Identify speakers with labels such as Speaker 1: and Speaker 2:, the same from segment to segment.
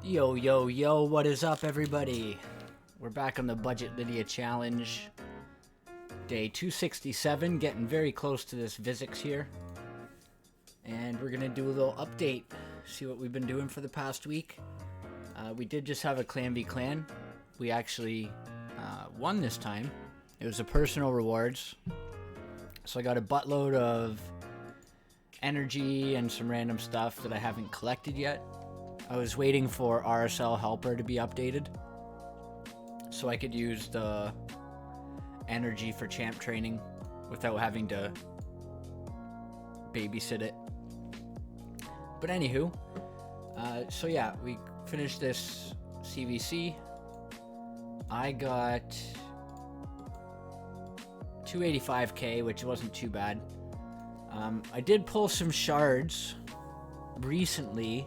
Speaker 1: Yo, yo, yo, what is up, everybody? We're back on the Budget Lydia Challenge. Day 267, getting very close to this Vizix here. And we're going to do a little update, see what we've been doing for the past week. We did just have a clan v clan. We actually won this time. It was a personal rewards. So I got a buttload of energy and some random stuff that I haven't collected yet. I was waiting for RSL Helper to be updated so I could use the energy for champ training without having to babysit it. But anywho, so yeah, we finished this CvC. I got 285k, which wasn't too bad. I did pull some shards recently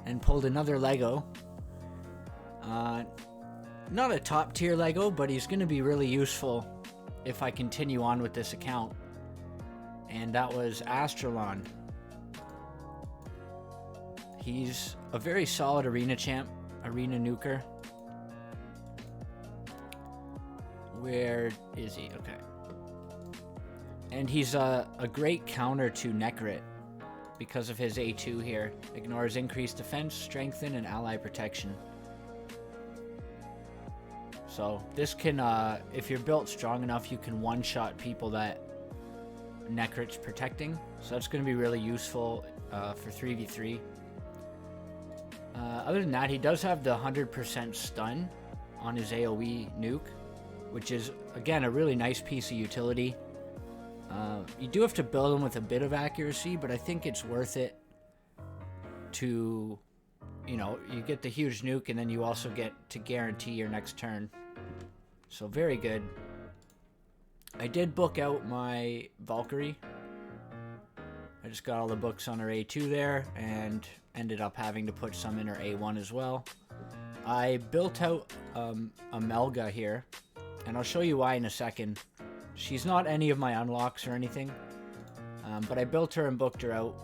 Speaker 1: and pulled another Lego. Not a top tier Lego, but he's going to be really useful if I continue on with this account. And that was Astralon. He's a very solid arena champ, arena nuker. Where is he? Okay. And he's a great counter to Necrit because of his A2 here. Ignores increased defense, strengthen, and ally protection. So this can, if you're built strong enough, you can one-shot people that Necrit's protecting. So that's going to be really useful for 3v3. Other than that, he does have the 100% stun on his AoE nuke, which is, again, a really nice piece of utility. You do have to build him with a bit of accuracy, but I think it's worth it to, you know, you get the huge nuke and then you also get to guarantee your next turn. So very good. I did book out my Valkyrie. I just got all the books on her A2 there and ended up having to put some in her A1 as well. I built out a Melga here, and I'll show you why in a second. She's not any of my unlocks or anything, but I built her and booked her out.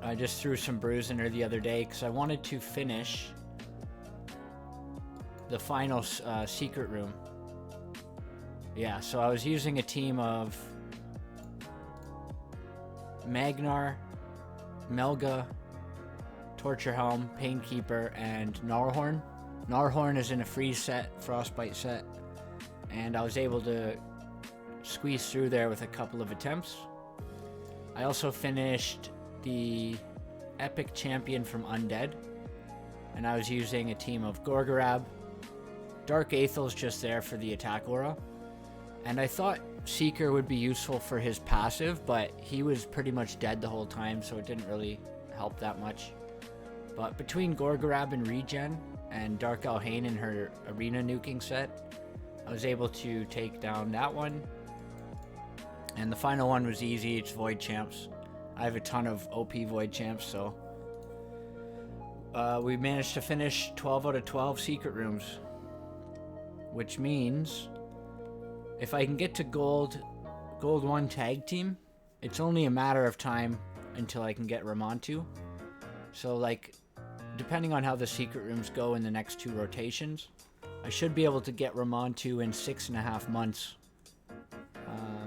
Speaker 1: I just threw some brews in her the other day because I wanted to finish the final secret room. Yeah, so I was using a team of Magnar, Melga, Torture Helm, Painkeeper, and Gnarlhorn. Gnarlhorn is in a freeze set, frostbite set, and I was able to squeeze through there with a couple of attempts. I also finished the Epic Champion from Undead, and I was using a team of Gorgorab. Dark Aethel's just there for the attack aura, and I thought Seeker would be useful for his passive, but he was pretty much dead the whole time, so it didn't really help that much. But between Gorgorab and Regen and Dark Alhain in her arena nuking set, I was able to take down that one. And the final one was easy, it's Void Champs. I have a ton of OP Void Champs, so we managed to finish 12 out of 12 secret rooms, which means if I can get to gold 1 tag team, it's only a matter of time until I can get Ramontu. So like, depending on how the secret rooms go in the next 2 rotations, I should be able to get Ramontu in 6.5 months.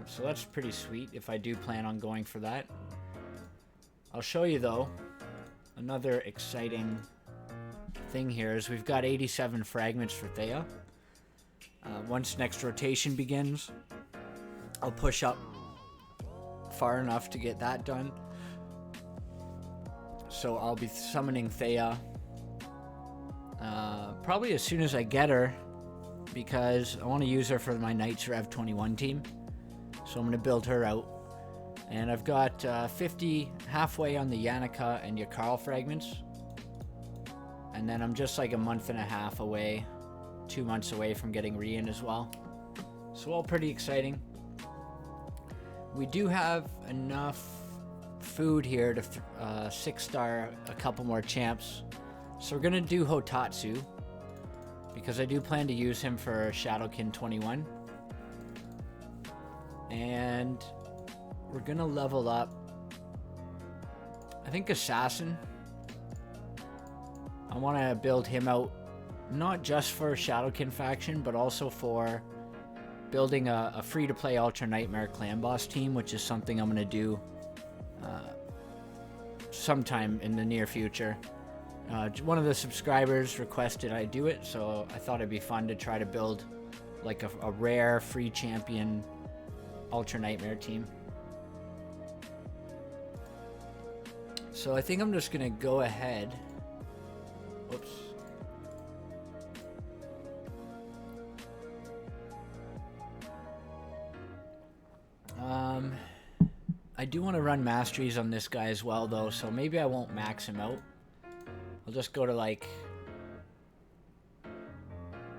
Speaker 1: So that's pretty sweet if I do plan on going for that. I'll show you though, another exciting thing here is we've got 87 fragments for Thea. Once next rotation begins, I'll push up far enough to get that done. So I'll be summoning Thea probably as soon as I get her, because I want to use her for my Knights Rev 21 team. So I'm going to build her out. And I've got 50 halfway on the Yannica and Yakarl fragments. And then I'm just like a month and a half away, 2 months away from getting Rian as well. So all pretty exciting. We do have enough food here to 6-star a couple more champs. So we're going to do Hotatsu, because I do plan to use him for Shadowkin 21. And we're going to level up, I think, Assassin. want to build him out not just for Shadowkin faction, but also for building a free-to-play Ultra Nightmare clan boss team, which is something I'm going to do sometime in the near future. One of the subscribers requested I do it, so I thought it'd be fun to try to build like a rare free champion Ultra Nightmare team. So I think I'm just going to go ahead. Whoops. I do want to run masteries on this guy as well, though, so maybe I won't max him out. I'll just go to, like...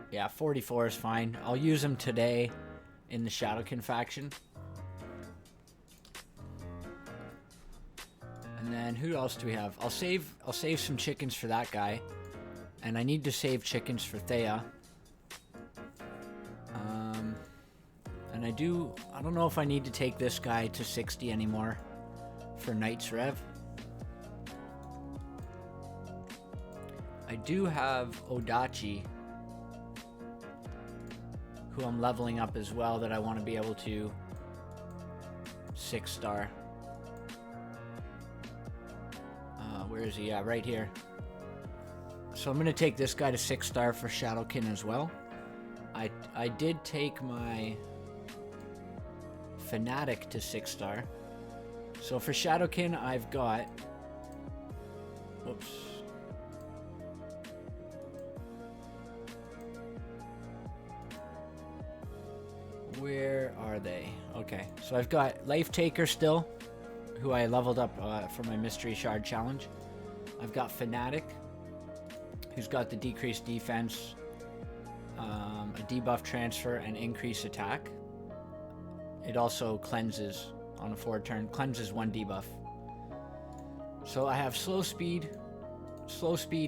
Speaker 1: Yeah, 44 is fine. I'll use him today in the Shadowkin faction. And then who else do we have? I'll save some chickens for that guy. And I need to save chickens for Thea. And I don't know if I need to take this guy to 60 anymore for Knight's Rev. I do have Odachi, who I'm leveling up as well, that I want to be able to 6-star. Where is he? Yeah, right here. So I'm going to take this guy to 6-star for Shadowkin as well. I did take my Fanatic to 6-star. So for Shadowkin, I've got... Oops. Where are they? Okay, so I've got Life Taker still, who I leveled up for my Mystery Shard challenge. I've got Fanatic, who's got the decreased defense, a debuff transfer, and increased attack. It also cleanses on a 4-turn, cleanses 1 debuff. So I have slow speed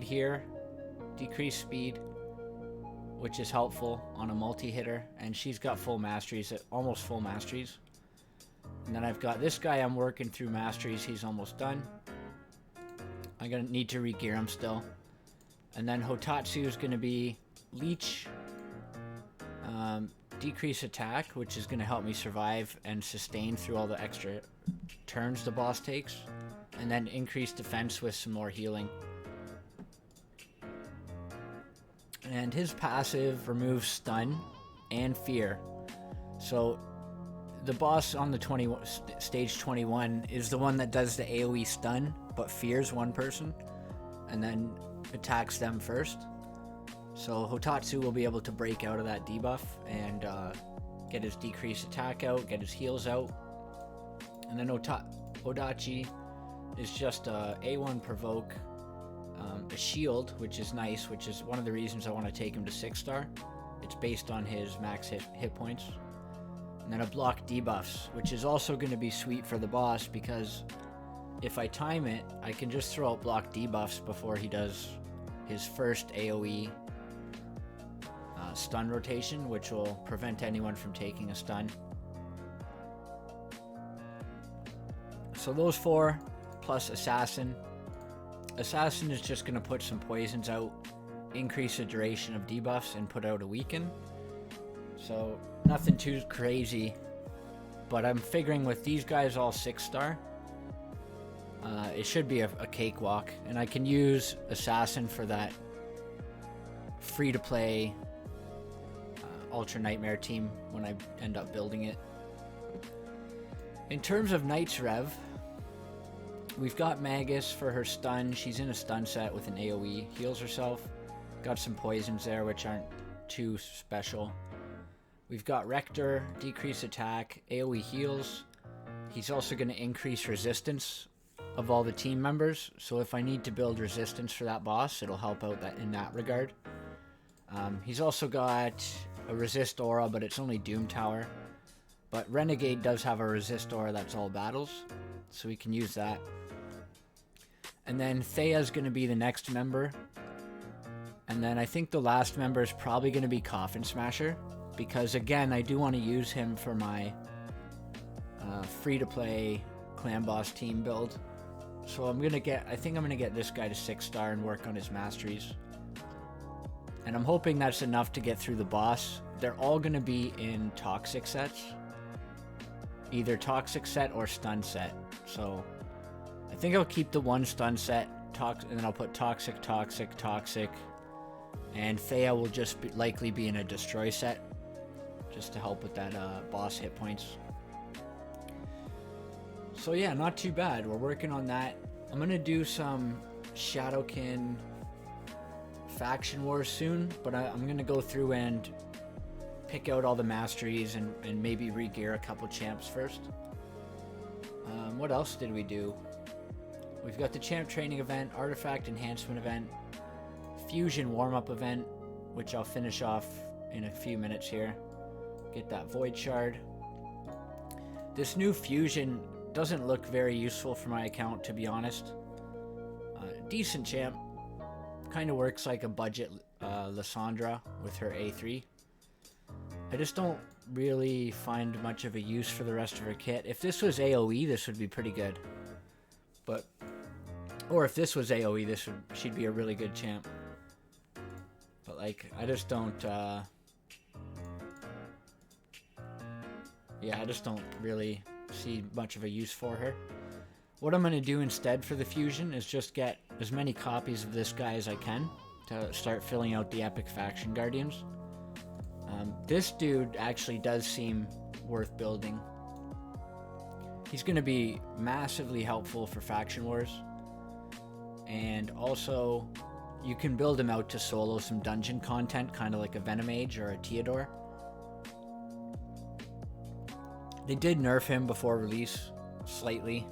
Speaker 1: here, decreased speed, which is helpful on a multi-hitter, and she's got full masteries, almost full masteries. And then I've got this guy I'm working through masteries, he's almost done. I'm gonna need to re-gear him still. And then Hotatsu is gonna be Leech, decrease attack, which is gonna help me survive and sustain through all the extra turns the boss takes. And then increase defense with some more healing. And his passive removes stun and fear. So the boss on the stage 21 is the one that does the AoE stun, but fears one person and then attacks them first. So Hotatsu will be able to break out of that debuff and get his decreased attack out, get his heals out. And then Odachi is just a A1 provoke, a shield, which is nice, which is one of the reasons I want to take him to 6-star. It's based on his max hit points. And then a block debuffs, which is also going to be sweet for the boss, because if I time it, I can just throw out block debuffs before he does his first AoE stun rotation, which will prevent anyone from taking a stun. So those 4 plus Assassin. Assassin is just going to put some poisons out, increase the duration of debuffs, and put out a weaken. So nothing too crazy, but I'm figuring with these guys all 6-star, it should be a cakewalk, and I can use Assassin for that free-to-play Ultra Nightmare team when I end up building it. In terms of Knight's Rev, we've got Magus for her stun. She's in a stun set with an AoE, heals herself. Got some poisons there, which aren't too special. We've got Rector, decrease attack, AoE heals. He's also going to increase resistance of all the team members, so if I need to build resistance for that boss, it'll help out in that regard. He's also got a resist aura, but it's only Doom Tower. But Renegade does have a resist aura that's all battles, so we can use that. And then Thea's going to be the next member. And then I think the last member is probably going to be Coffin Smasher, because again, I do want to use him for my free-to-play clan boss team build. So I think I'm gonna get this guy to 6-star and work on his masteries. And I'm hoping that's enough to get through the boss. They're all gonna be in toxic sets. Either toxic set or stun set. So I think I'll keep the one stun set, and then I'll put toxic, toxic, toxic. And Thea will just likely be in a destroy set, just to help with that boss hit points. So yeah, not too bad. We're working on that. I'm gonna do some Shadowkin faction wars soon, but I'm gonna go through and pick out all the masteries and maybe re-gear a couple champs first. What else did we do? We've got the champ training event, artifact enhancement event, fusion warm-up event, which I'll finish off in a few minutes here. Get that void shard. This new fusion doesn't look very useful for my account, to be honest. Decent champ. Kind of works like a budget Lysandra with her A3. I just don't really find much of a use for the rest of her kit. If this was AoE, this would be pretty good. Or if this was AoE, she'd be a really good champ. But like, I just don't, yeah, I just don't really see much of a use for her. What I'm going to do instead for the fusion is just get as many copies of this guy as I can to start filling out the epic faction guardians. This dude actually does seem worth building. He's going to be massively helpful for faction wars. And also, you can build him out to solo some dungeon content, kind of like a Venom Mage or a Theodore. They did nerf him before release, slightly.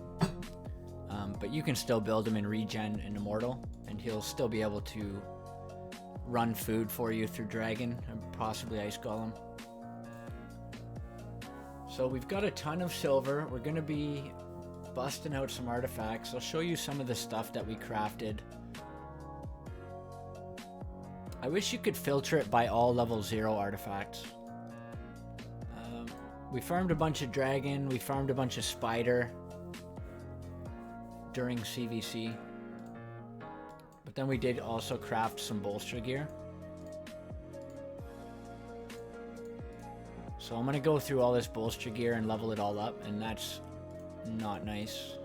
Speaker 1: But you can still build him in Regen and Immortal, and he'll still be able to run food for you through Dragon, and possibly Ice Golem. So we've got a ton of silver. We're going to be busting out some artifacts. I'll show you some of the stuff that we crafted. I wish you could filter it by all level 0 artifacts. We farmed a bunch of dragon, we farmed a bunch of spider during CvC. But then we did also craft some bolster gear. So I'm gonna go through all this bolster gear and level it all up, and that's not nice.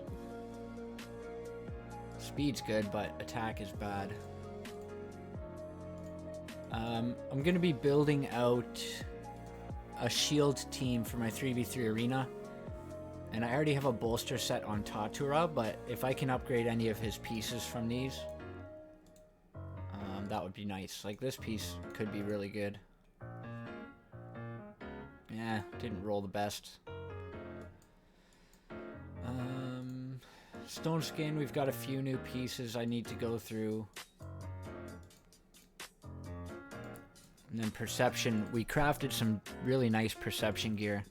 Speaker 1: Speed's good, but attack is bad. I'm gonna be building out a shield team for my 3v3 arena, and I already have a bolster set on Tatura, but if I can upgrade any of his pieces from these, that would be nice. Like, this piece could be really good. Yeah, didn't roll the best. Stone skin, we've got a few new pieces I need to go through. And then perception, we crafted some really nice perception gear.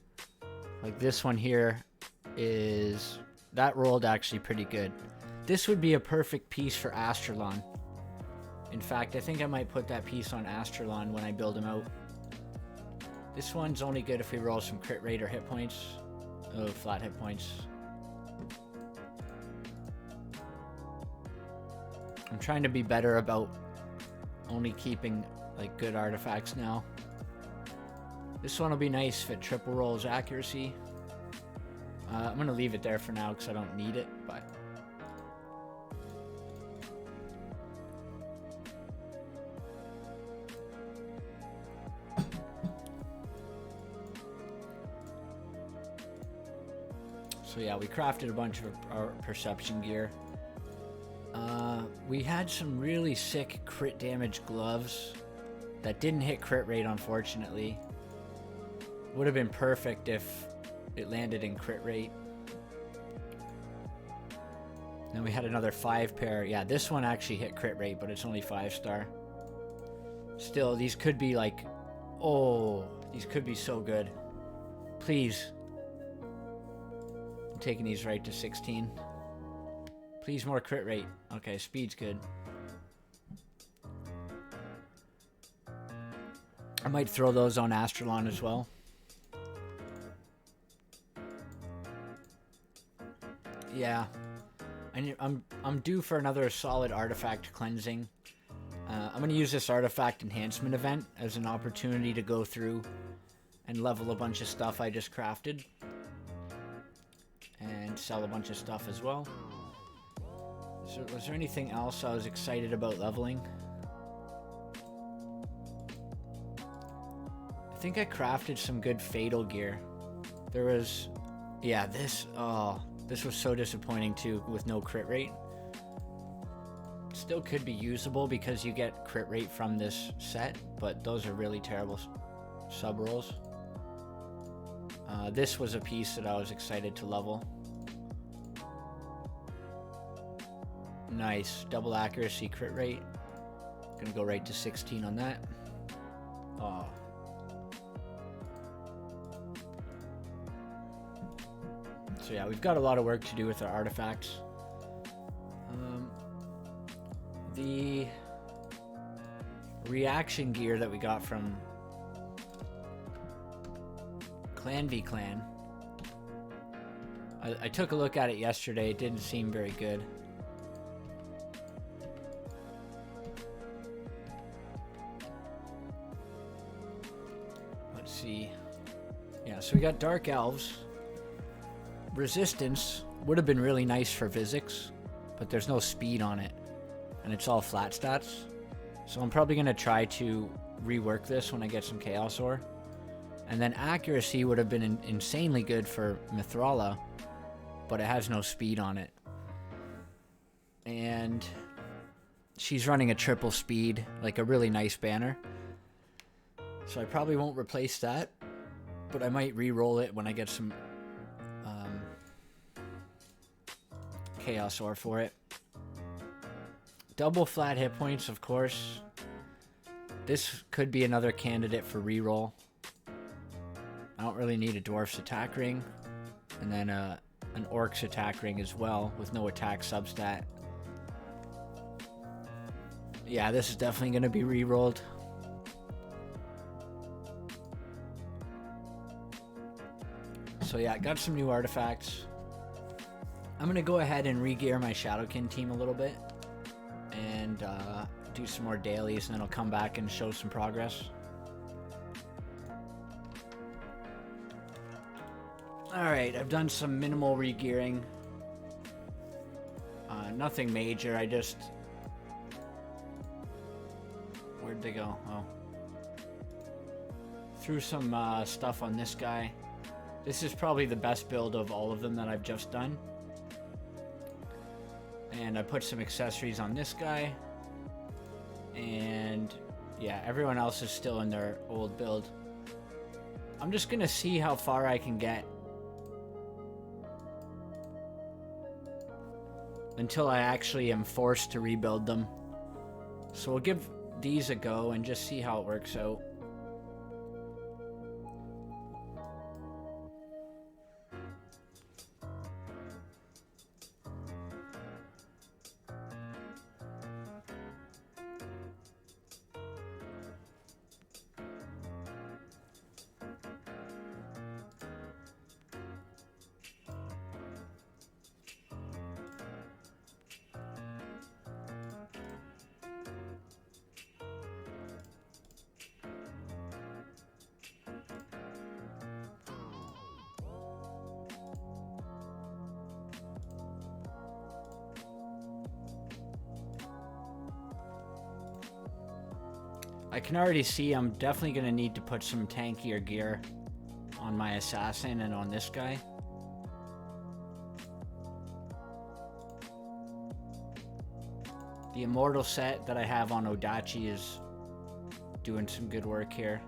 Speaker 1: Like this one here that rolled actually pretty good. This would be a perfect piece for Astralon. In fact, I think I might put that piece on Astralon when I build him out. This one's only good if we roll some crit rate or hit points. Oh, flat hit points. I'm trying to be better about only keeping like good artifacts now. This one will be nice if it triple rolls accuracy. I'm gonna leave it there for now because I don't need it, but so yeah, we crafted a bunch of our perception gear. We had some really sick crit damage gloves that didn't hit crit rate, unfortunately. Would have been perfect if it landed in crit rate. Then we had another 5 pair. Yeah, this one actually hit crit rate, but it's only 5-star. Still, these could be like, oh, these could be so good. Please. I'm taking these right to 16. Please, more crit rate. Okay, speed's good. I might throw those on Astralon as well. Yeah. I'm due for another solid artifact cleansing. I'm gonna use this artifact enhancement event as an opportunity to go through and level a bunch of stuff I just crafted, and sell a bunch of stuff as well. So, was there anything else I was excited about leveling? I think I crafted some good fatal gear. There was, yeah, this was so disappointing too, with no crit rate. Still could be usable because you get crit rate from this set, but those are really terrible sub rolls. This was a piece that I was excited to level. Nice, double accuracy crit rate. Gonna go right to 16 on that. Oh. So yeah, we've got a lot of work to do with our artifacts. The reaction gear that we got from Clan v Clan, I took a look at it yesterday. It didn't seem very good. Let's see. Yeah, so we got Dark Elves. Resistance would have been really nice for physics, but there's no speed on it, and it's all flat stats. So I'm probably going to try to rework this when I get some Chaos Ore. And then accuracy would have been insanely good for Mithrala, but it has no speed on it. And she's running a triple speed, like a really nice banner. So I probably won't replace that, but I might re-roll it when I get some Chaos Ore for it. Double flat hit points, of course. This could be another candidate for reroll. I don't really need a Dwarf's attack ring. And then an Orc's attack ring as well, with no attack substat. Yeah, this is definitely going to be rerolled. So yeah, I got some new artifacts. I'm going to go ahead and re-gear my Shadowkin team a little bit. And do some more dailies, and then I'll come back and show some progress. Alright, I've done some minimal re-gearing. Nothing major, I just... Where'd they go? Oh. Threw some stuff on this guy. This is probably the best build of all of them that I've just done. And I put some accessories on this guy. And yeah, everyone else is still in their old build. I'm just gonna see how far I can get until I actually am forced to rebuild them. So we'll give these a go and just see how it works out. I can already see I'm definitely going to need to put some tankier gear on my assassin and on this guy. The immortal set that I have on Odachi is doing some good work here.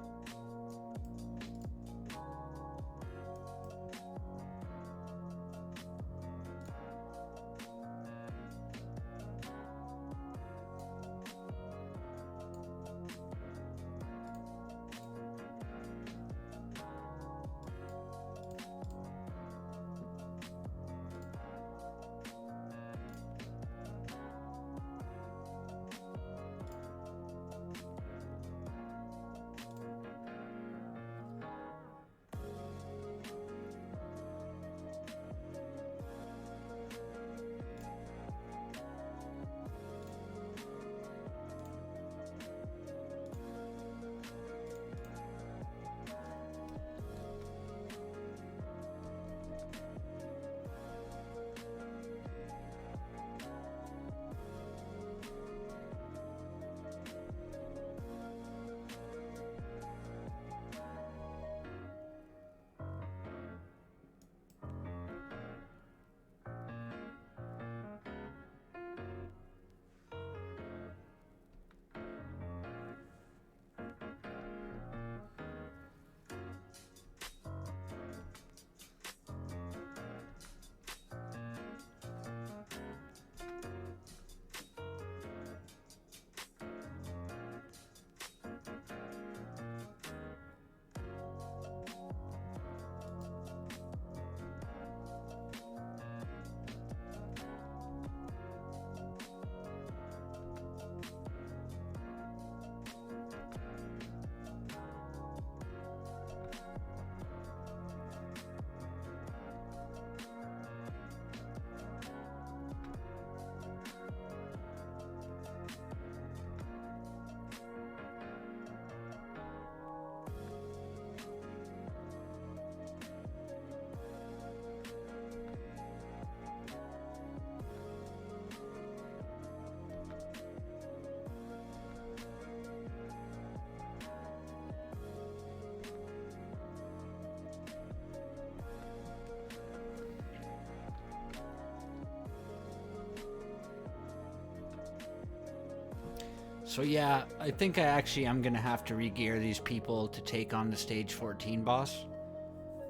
Speaker 1: So yeah, I think I'm gonna have to re-gear these people to take on the stage 14 boss.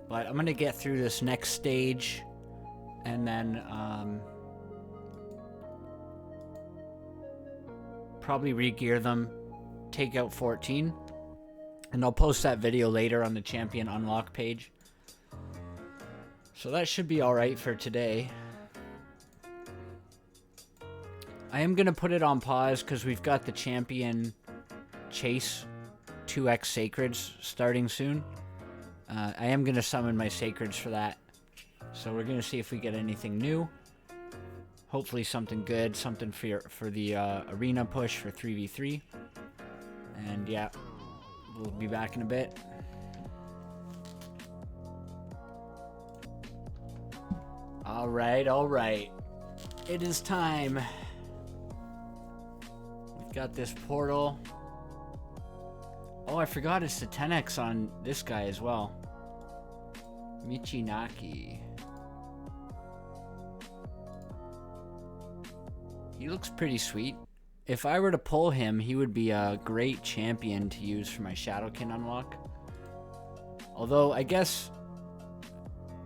Speaker 1: But I'm gonna get through this next stage, and then probably re-gear them, take out 14, and I'll post that video later on the champion unlock page. So that should be alright for today. I am going to put it on pause because we've got the champion chase 2x sacreds starting soon. I am going to summon my sacreds for that. So we're going to see if we get anything new. Hopefully something good, something for the arena push for 3v3. And yeah, we'll be back in a bit. Alright. It is time. We've got this portal. Oh, I forgot it's the 10x on this guy as well. Michinaki. He looks pretty sweet. If I were to pull him, he would be a great champion to use for my Shadowkin unlock. Although, I guess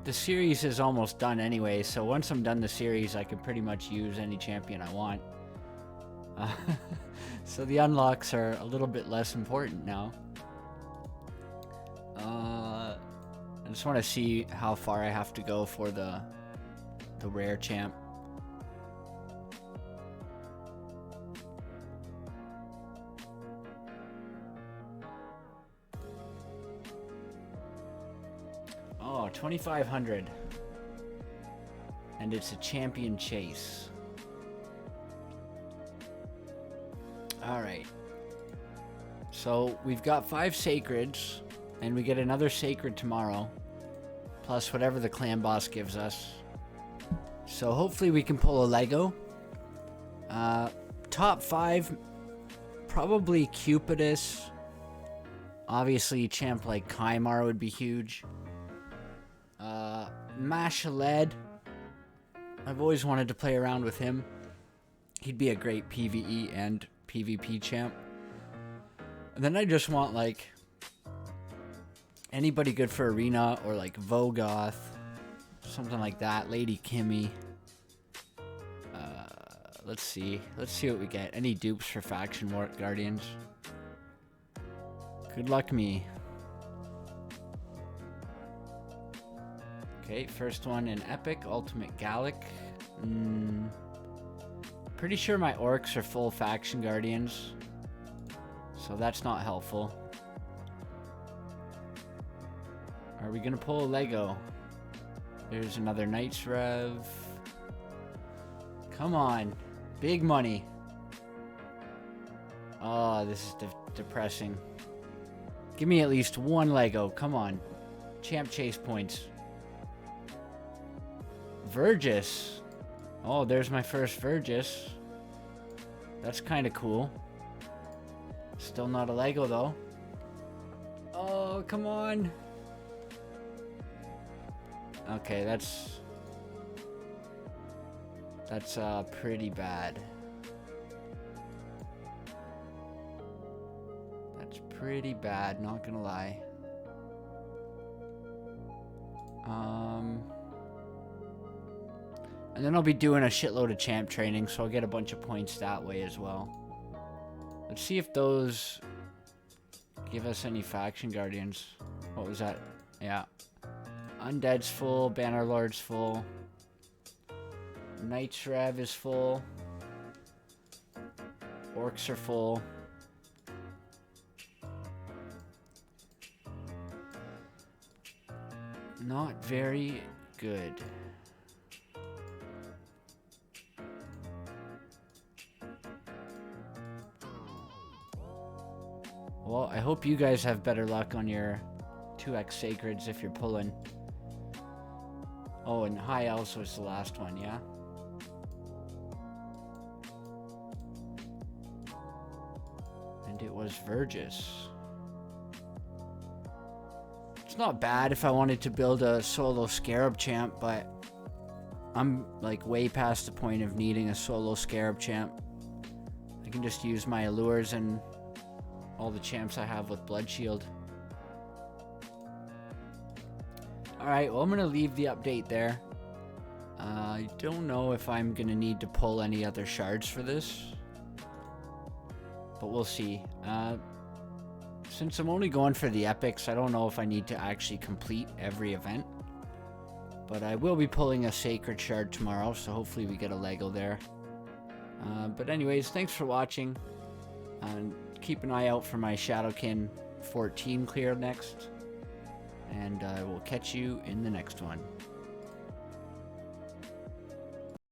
Speaker 1: the series is almost done anyway, so once I'm done the series, I can pretty much use any champion I want. So the unlocks are a little bit less important now. I just want to see how far I have to go for the rare champ. Oh, 2,500. And it's a champion chase. Alright. So, we've got 5 sacreds, and we get another sacred tomorrow, plus whatever the clan boss gives us. So, hopefully we can pull a Lego. Top 5, probably Cupidus. Obviously, a champ like Kaimar would be huge. Mashaled. I've always wanted to play around with him. He'd be a great PvE and PvP champ. And then I just want like anybody good for arena, or like Vogoth, something like that. Lady Kimmy. Let's see what we get. Any dupes for faction war guardians? Good luck me. Okay, first one in Epic, Ultimate Gallic. Pretty sure my orcs are full faction guardians, so that's not helpful. Are we gonna pull a Lego? There's another Knights Rev. Come on, big money. Oh, this is depressing. Give me at least one Lego, come on. Champ chase points. Vergis. Oh, there's my first Vergis. That's kind of cool. Still not a Lego though. Oh, come on. Okay, that's pretty bad. That's pretty bad, not gonna lie. And then I'll be doing a shitload of champ training, so I'll get a bunch of points that way as well. Let's see if those give us any faction guardians. What was that? Yeah. Undead's full, Bannerlord's full. Knights Rev is full. Orcs are full. Not very good. Well, I hope you guys have better luck on your 2x sacreds if you're pulling. Oh, and High Elves was the last one, yeah? And it was Vergis. It's not bad if I wanted to build a solo Scarab champ, but I'm like way past the point of needing a solo Scarab champ. I can just use my allures and all the champs I have with Blood Shield. Alright, well, I'm going to leave the update there. I don't know if I'm going to need to pull any other shards for this, but we'll see. Since I'm only going for the epics, I don't know if I need to actually complete every event, but I will be pulling a sacred shard tomorrow, so hopefully we get a Lego there. But anyways, thanks for watching, and keep an eye out for my Shadowkin 14 clear next, and I will catch you in the next one.